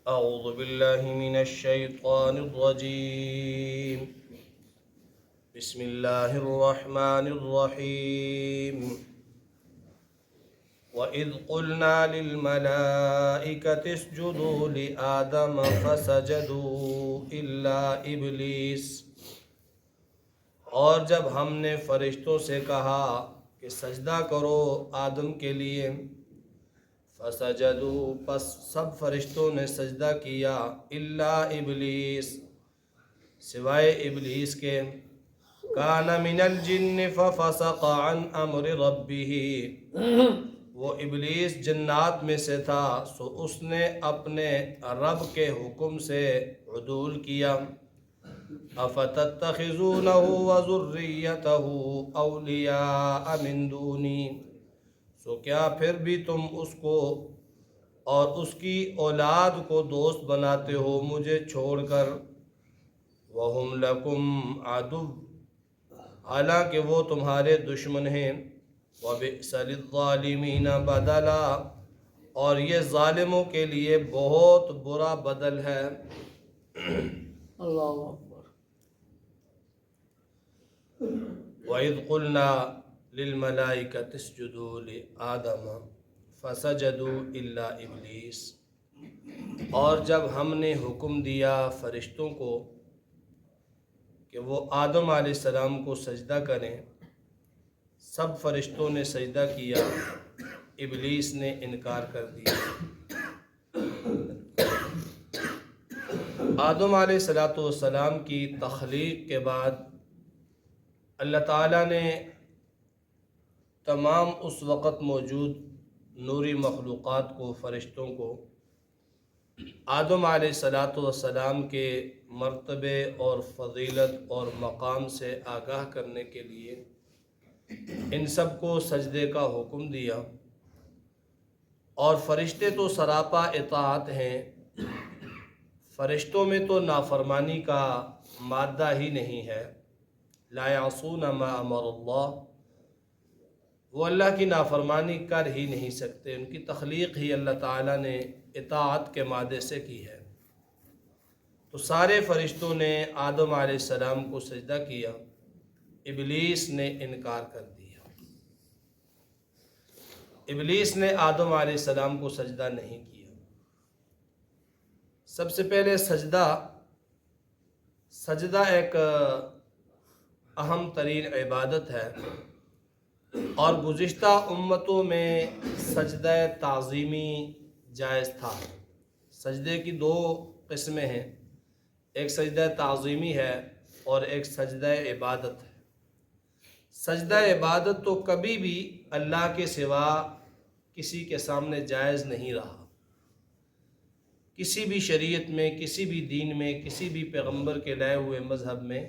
أعوذ بالله من الشيطان الرجيم. بسم الله الرحمن الرحيم. وإذ قلنا للملائكة اسجدوا لآدم فسجدوا إلا إبلیس، اور جب ہم نے فرشتوں سے کہا کہ سجدہ کرو آدم کے لیے، فسجدوا، پس سب فرشتوں نے سجدہ کیا، الا ابلیس، سوائے ابلیس کے، کان من الجن ففسق عن امر ربہ، وہ ابلیس جنات میں سے تھا سو اس نے اپنے رب کے حکم سے عدول کیا۔ افتتخذونہ وذریتہ اولیاء من دونی، سو کیا پھر بھی تم اس کو اور اس کی اولاد کو دوست بناتے ہو مجھے چھوڑ کر، وَهُمْ لَكُمْ عَدُوٌّ، حالانکہ وہ تمہارے دشمن ہیں، وَبِئْسَ لِلظَّالِمِينَ بَدَلًا، اور یہ ظالموں کے لیے بہت برا بدل ہے۔ اللہ اکبر۔ وَإِذْ قُلْنَا لِلْمَلَائِكَةِ اسْجُدُوا لِآدَمَ فَسَجَدُوا إِلَّا إِبْلِيسَ، اور جب ہم نے حکم دیا فرشتوں کو کہ وہ آدم علیہ السلام کو سجدہ کریں، سب فرشتوں نے سجدہ کیا، ابلیس نے انکار کر دیا۔ آدم علیہ السلام کی تخلیق کے بعد اللہ تعالیٰ نے تمام اس وقت موجود نوری مخلوقات کو، فرشتوں کو، آدم علیہ السلام کے مرتبے اور فضیلت اور مقام سے آگاہ کرنے کے لیے ان سب کو سجدے کا حکم دیا۔ اور فرشتے تو سراپا اطاعت ہیں، فرشتوں میں تو نافرمانی کا مادہ ہی نہیں ہے، لا یعصون ما امر اللہ، وہ اللہ کی نافرمانی کر ہی نہیں سکتے، ان کی تخلیق ہی اللہ تعالیٰ نے اطاعت کے مادے سے کی ہے۔ تو سارے فرشتوں نے آدم علیہ السلام کو سجدہ کیا، ابلیس نے انکار کر دیا۔ ابلیس نے آدم علیہ السلام کو سجدہ نہیں کیا۔ سب سے پہلے سجدہ ایک اہم ترین عبادت ہے، اور گزشتہ امتوں میں سجدہ تعظیمی جائز تھا۔ سجدے کی دو قسمیں ہیں، ایک سجدہ تعظیمی ہے اور ایک سجدہ عبادت ہے۔ سجدہ عبادت تو کبھی بھی اللہ کے سوا کسی کے سامنے جائز نہیں رہا، کسی بھی شریعت میں، کسی بھی دین میں، کسی بھی پیغمبر کے لائے ہوئے مذہب میں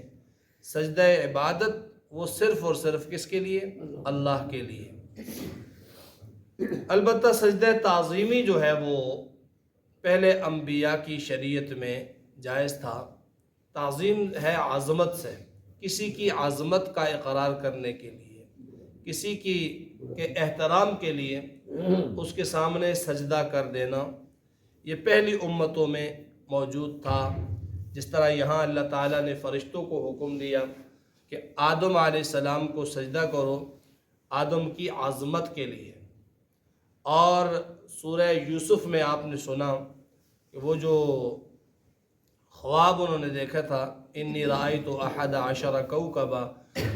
سجدہ عبادت وہ صرف اور صرف کس کے لیے؟ اللہ کے لیے۔ البتہ سجدہ تعظیمی جو ہے وہ پہلے انبیاء کی شریعت میں جائز تھا۔ تعظیم ہے عظمت سے، کسی کی عظمت کا اقرار کرنے کے لیے، کسی کے احترام کے لیے اس کے سامنے سجدہ کر دینا، یہ پہلی امتوں میں موجود تھا۔ جس طرح یہاں اللہ تعالیٰ نے فرشتوں کو حکم دیا کہ آدم علیہ السلام کو سجدہ کرو آدم کی عظمت کے لیے۔ اور سورہ یوسف میں آپ نے سنا کہ وہ جو خواب انہوں نے دیکھا تھا، انی رأیت احد عشر کوکبا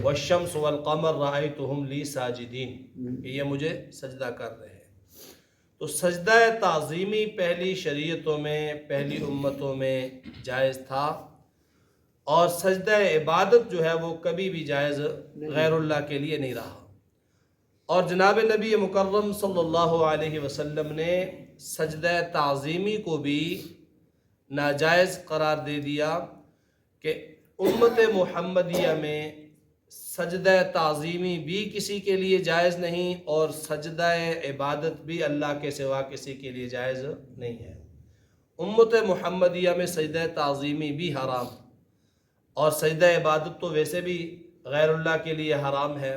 والشمس والقمر رأیتہم لی ساجدین، کہ یہ مجھے سجدہ کر رہے ہیں۔ تو سجدہ تعظیمی پہلی شریعتوں میں، پہلی امتوں میں جائز تھا، اور سجدہ عبادت جو ہے وہ کبھی بھی جائز غیر اللہ کے لیے نہیں رہا۔ اور جناب نبی مکرم صلی اللہ علیہ وسلم نے سجدہ تعظیمی کو بھی ناجائز قرار دے دیا کہ امت محمدیہ میں سجدہ تعظیمی بھی کسی کے لیے جائز نہیں، اور سجدہ عبادت بھی اللہ کے سوا کسی کے لیے جائز نہیں ہے۔ امت محمدیہ میں سجدہ تعظیمی بھی حرام، اور سجدہ عبادت تو ویسے بھی غیر اللہ کے لیے حرام ہے۔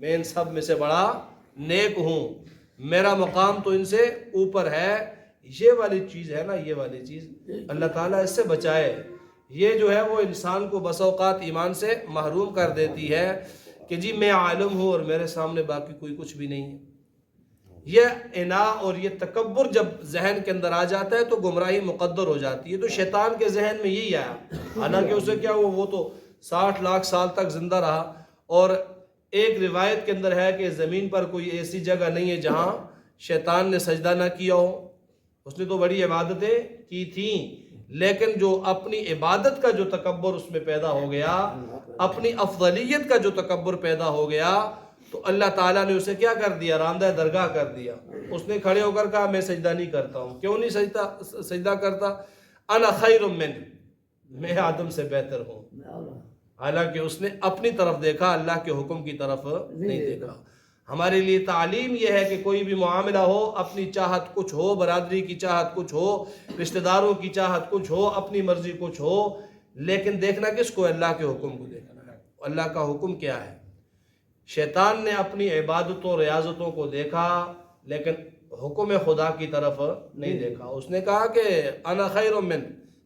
میں ان سب میں سے بڑا نیک ہوں، میرا مقام تو ان سے اوپر ہے۔ یہ والی چیز ہے نا، یہ والی چیز اللہ تعالیٰ اس سے بچائے۔ یہ جو ہے وہ انسان کو بس اوقات ایمان سے محروم کر دیتی ہے کہ جی میں عالم ہوں اور میرے سامنے باقی کوئی کچھ بھی نہیں ہے۔ یہ انا اور یہ تکبر جب ذہن کے اندر آ جاتا ہے تو گمراہی مقدر ہو جاتی ہے۔ تو شیطان کے ذہن میں یہی آیا، حالانکہ اسے کیا ہوا، وہ تو 60 لاکھ سال تک زندہ رہا، اور ایک روایت کے اندر ہے کہ زمین پر کوئی ایسی جگہ نہیں ہے جہاں شیطان نے سجدہ نہ کیا ہو۔ اس نے تو بڑی عبادتیں کی تھیں، لیکن جو اپنی عبادت کا جو تکبر اس میں پیدا ہو گیا، اپنی افضلیت کا جو تکبر پیدا ہو گیا، تو اللہ تعالیٰ نے اسے کیا کر دیا، راندہ درگاہ کر دیا۔ اس نے کھڑے ہو کر کہا میں سجدہ نہیں کرتا ہوں۔ کیوں نہیں سجدہ کرتا؟ انا خیر من، میں آدم سے بہتر ہوں۔ حالانکہ اس نے اپنی طرف دیکھا، اللہ کے حکم کی طرف نہیں دیکھا۔ ہمارے لیے تعلیم یہ ہے کہ کوئی بھی معاملہ ہو، اپنی چاہت کچھ ہو، برادری کی چاہت کچھ ہو، رشتہ داروں کی چاہت کچھ ہو، اپنی مرضی کچھ ہو، لیکن دیکھنا کس کو؟ اللہ کے حکم کو دیکھنا ہے۔ اللہ کا حکم کیا ہے؟ شیطان نے اپنی عبادتوں ریاضتوں کو دیکھا، لیکن حکم خدا کی طرف نہیں دیکھا۔ اس نے کہا کہ انا خیر من،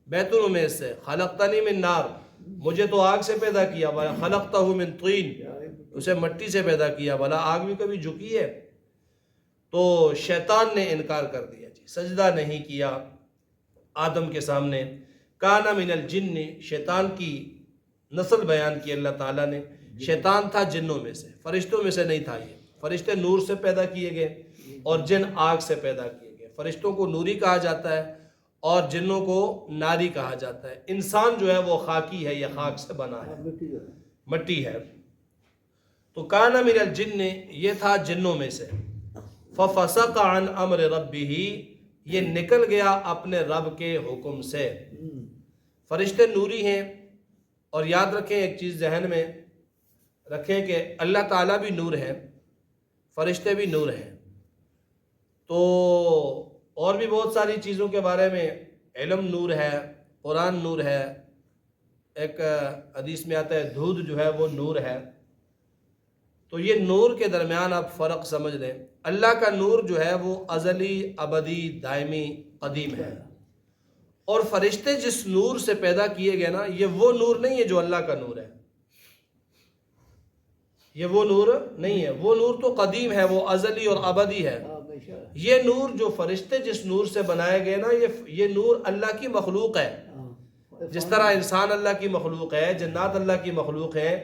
بہتر ہوں میں اس سے، خلقتنی من نار، مجھے تو آگ سے پیدا کیا، بھلا خلقتہ من طین، اسے مٹی سے پیدا کیا، بھلا آگ بھی کبھی جھکی ہے؟ تو شیطان نے انکار کر دیا، جی سجدہ نہیں کیا آدم کے سامنے۔ کان من الجن، شیطان کی نسل بیان کی اللہ تعالیٰ نے۔ شیطان تھا جنوں میں سے، فرشتوں میں سے نہیں تھا۔ یہ فرشتے نور سے پیدا کیے گئے اور جن آگ سے پیدا کیے گئے۔ فرشتوں کو نوری کہا جاتا ہے اور جنوں کو ناری کہا جاتا ہے۔ انسان جو ہے وہ خاکی ہے، یہ خاک سے بنا ہے، مٹی ہے۔ تو کان من الجن، یہ تھا جنوں میں سے۔ ففسق عن امر ربہ، یہ نکل گیا اپنے رب کے حکم سے۔ فرشتے نوری ہیں، اور یاد رکھیں ایک چیز ذہن میں رکھیں کہ اللہ تعالیٰ بھی نور ہے، فرشتے بھی نور ہیں۔ تو اور بھی بہت ساری چیزوں کے بارے میں علم نور ہے، قرآن نور ہے، ایک حدیث میں آتا ہے دودھ جو ہے وہ نور ہے۔ تو یہ نور کے درمیان آپ فرق سمجھ لیں۔ اللہ کا نور جو ہے وہ ازلی، ابدی، دائمی، قدیم ہے، اور فرشتے جس نور سے پیدا کیے گئے نا، یہ وہ نور نہیں ہے جو اللہ کا نور ہے، یہ وہ نور نہیں ہے۔ وہ نور تو قدیم ہے، وہ ازلی اور ابدی ہے۔ یہ نور جو فرشتے جس نور سے بنائے گئے نا، یہ نور اللہ کی مخلوق ہے۔ جس طرح انسان اللہ کی مخلوق ہے، جنات اللہ کی مخلوق ہیں،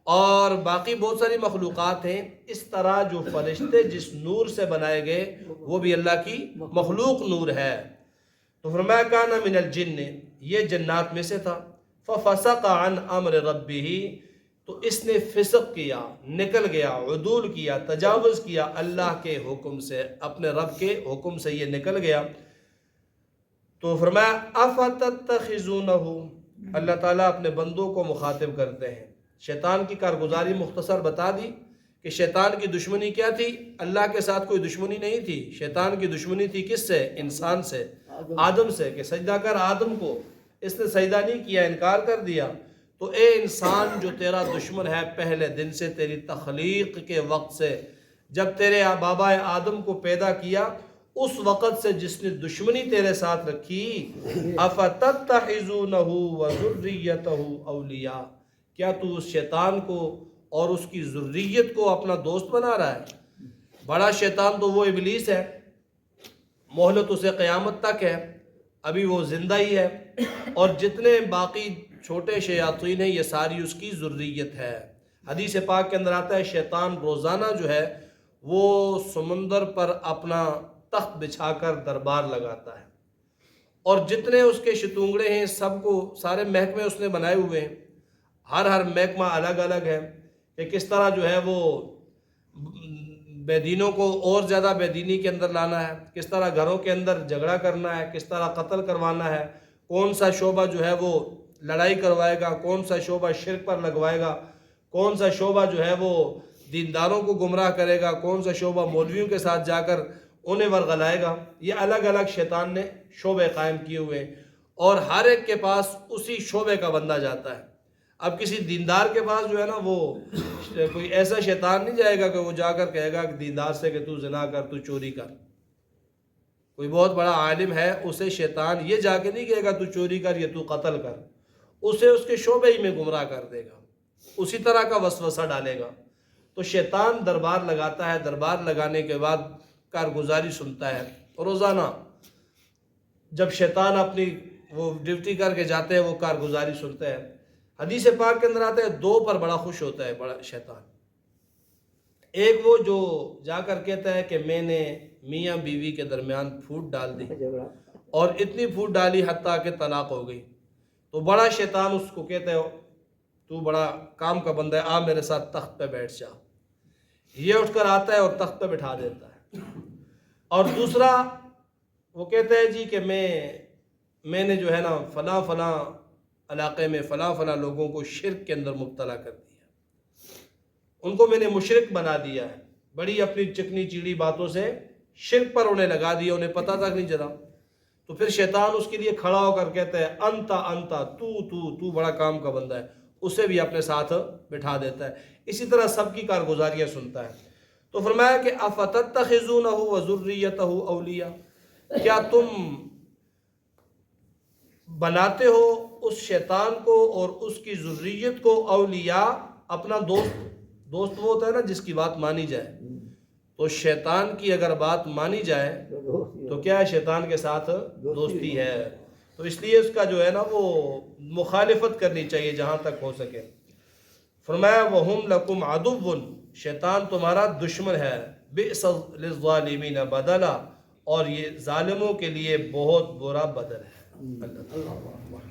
اور باقی بہت ساری مخلوقات ہیں، اس طرح جو فرشتے جس نور سے بنائے گئے وہ بھی اللہ کی مخلوق نور ہے۔ تو فرمایا کان من الجن، یہ جنات میں سے تھا۔ ففسق عن امر ربہ، تو اس نے فسق کیا، نکل گیا، عدول کیا، تجاوز کیا اللہ کے حکم سے، اپنے رب کے حکم سے یہ نکل گیا۔ تو فرمایا افتتخذونہ، اللہ تعالیٰ اپنے بندوں کو مخاطب کرتے ہیں۔ شیطان کی کارگزاری مختصر بتا دی کہ شیطان کی دشمنی کیا تھی؟ اللہ کے ساتھ کوئی دشمنی نہیں تھی، شیطان کی دشمنی تھی کس سے؟ انسان سے، آدم سے، کہ سجدہ کر آدم کو، اس نے سجدہ نہیں کیا، انکار کر دیا۔ تو اے انسان، جو تیرا دشمن ہے پہلے دن سے، تیری تخلیق کے وقت سے، جب تیرے بابا آدم کو پیدا کیا اس وقت سے جس نے دشمنی تیرے ساتھ رکھی، افتتخذونہ وذریتہ اولیاء، کیا تو اس شیطان کو اور اس کی ذریت کو اپنا دوست بنا رہا ہے؟ بڑا شیطان تو وہ ابلیس ہے، مہلت اسے قیامت تک ہے، ابھی وہ زندہ ہی ہے، اور جتنے باقی چھوٹے شیاطین ہیں یہ ساری اس کی ذریت ہے۔ حدیث پاک کے اندر آتا ہے شیطان روزانہ جو ہے وہ سمندر پر اپنا تخت بچھا کر دربار لگاتا ہے، اور جتنے اس کے شتونگڑے ہیں سب کو، سارے محکمے اس نے بنائے ہوئے ہیں، ہر محکمہ الگ الگ ہے کہ کس طرح جو ہے وہ بے دینوں کو اور زیادہ بے دینی کے اندر لانا ہے، کس طرح گھروں کے اندر جھگڑا کرنا ہے، کس طرح قتل کروانا ہے، کون سا شعبہ جو ہے وہ لڑائی کروائے گا، کون سا شعبہ شرک پر لگوائے گا، کون سا شعبہ جو ہے وہ دینداروں کو گمراہ کرے گا، کون سا شعبہ مولویوں کے ساتھ جا کر انہیں ورغلائے گا۔ یہ الگ الگ شیطان نے شعبے قائم کیے ہوئے ہیں، اور ہر ایک کے پاس اسی شعبے کا بندہ جاتا ہے۔ اب کسی دیندار کے پاس جو ہے نا وہ کوئی ایسا شیطان نہیں جائے گا کہ وہ جا کر کہے گا کہ دیندار سے کہ تو زنا کر، تو چوری کر۔ کوئی بہت بڑا عالم ہے، اسے شیطان یہ جا کے نہیں کہے گا تو چوری کر یا تو قتل کر، اسے اس کے شعبے ہی میں گمراہ کر دے گا، اسی طرح کا وسوسہ ڈالے گا۔ تو شیطان دربار لگاتا ہے، دربار لگانے کے بعد کارگزاری سنتا ہے۔ روزانہ جب شیطان اپنی وہ ڈیوٹی کر کے جاتے ہیں، وہ کارگزاری سنتے ہیں۔ حدیث پاک کے اندر آتا ہے دو پر بڑا خوش ہوتا ہے بڑا شیطان۔ ایک وہ جو جا کر کہتا ہے کہ میں نے میاں بیوی کے درمیان پھوٹ ڈال دی اور اتنی پھوٹ ڈالی حتیٰ کہ طلاق ہو گئی، تو بڑا شیطان اس کو کہتا ہے تو بڑا کام کا بندہ ہے، آ میرے ساتھ تخت پہ بیٹھ جا۔ یہ اٹھ کر آتا ہے اور تخت پہ بٹھا دیتا ہے۔ اور دوسرا وہ کہتا ہے جی کہ میں نے جو ہے نا فلاں فلاں علاقے میں فلاں فلاں لوگوں کو شرک کے اندر مبتلا کر دیا، ان کو میں نے مشرک بنا دیا ہے، بڑی اپنی چکنی چیڑی باتوں سے شرک پر انہیں لگا دیا، انہیں پتہ تک نہیں چلا۔ تو پھر شیطان اس کے لیے کھڑا ہو کر کہتا ہے انتا تو بڑا کام کا بندہ ہے، اسے بھی اپنے ساتھ بٹھا دیتا ہے۔ اسی طرح سب کی کارگزاریاں سنتا ہے۔ تو فرمایا کہ افتتخذونہ وذریتہ اولیاء، کیا تم بناتے ہو اس شیطان کو اور اس کی ذریت کو اولیاء، اپنا دوست وہ ہوتا ہے نا جس کی بات مانی جائے۔ تو شیطان کی اگر بات مانی جائے تو کیا ہے، شیطان کے ساتھ دوستی ہے۔ تو اس لیے اس کا جو ہے نا وہ مخالفت کرنی چاہیے جہاں تک ہو سکے۔ فرمایا وَهُمْ لَكُمْ عَدُوٌّ، شیطان تمہارا دشمن ہے، بِئْسَ لِلظَّالِمِينَ بَدَلًا، اور یہ ظالموں کے لیے بہت برا بدل ہے۔ اللہ